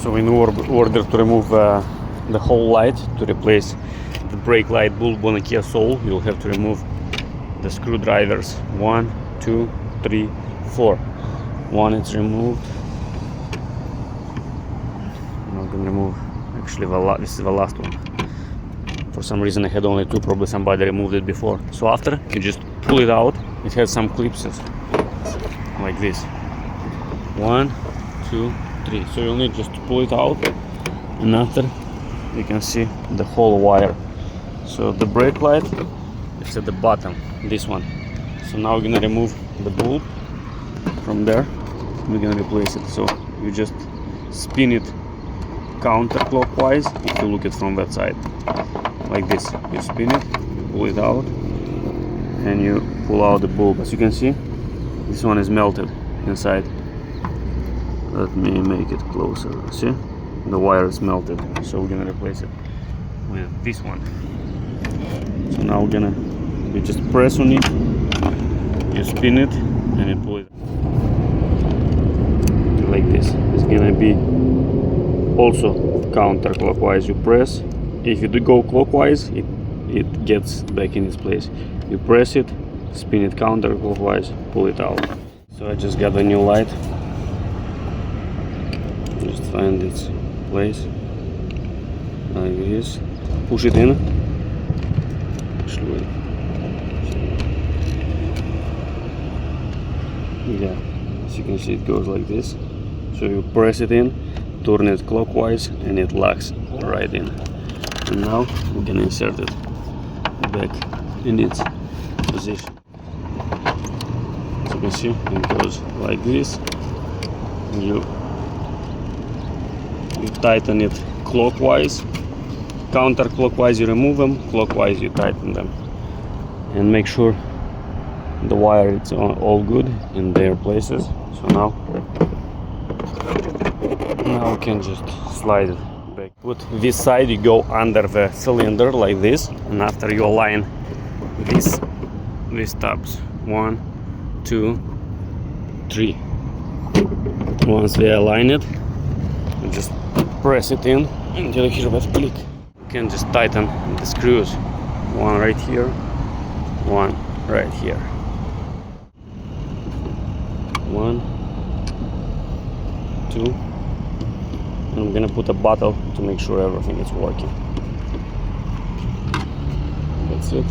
So in order to remove the whole light, to replace the brake light bulb on a Kia Soul, you'll have to remove the screwdrivers. 1, 2, 3, 4. One is removed. I'm not gonna remove. Actually, this is the last one. For some reason, I had only 2. Probably somebody removed it before. So after you just pull it out, it has some clips like this. 1, 2, 3. So you'll need just to pull it out, and after you can see the whole wire. So the brake light is at the bottom, this one. So now we're gonna remove the bulb from there. We're gonna replace it. So you just spin it counterclockwise if you look at from that side, like this. You spin it, you pull it out, and you pull out the bulb. As you can see, this one is melted inside. Let me make it closer. See, the wire is melted, so we're gonna replace it with this one. So now you just press on it, you spin it, and you pull it like this. It's gonna be also counterclockwise. You press. If you do go clockwise, it gets back in its place. You press it, spin it counterclockwise, pull it out. So I just got a new light. Just find its place like this. Push it in. Actually, yeah, as you can see, it goes like this. So you press it in, turn it clockwise, and it locks right in. And now we can insert it back in its position. As you can see, it goes like this. You tighten it clockwise, counterclockwise you remove them, clockwise you tighten them, and make sure the wire is all good in their places. So now we can just slide it back. Put this side, you go under the cylinder like this, and after you align these tabs, 1, 2, 3. Once they align it, you just press it in until you hear that click. You can just tighten the screws. One right here, one right here. 1, 2. And I'm gonna put a bottle to make sure everything is working. That's it.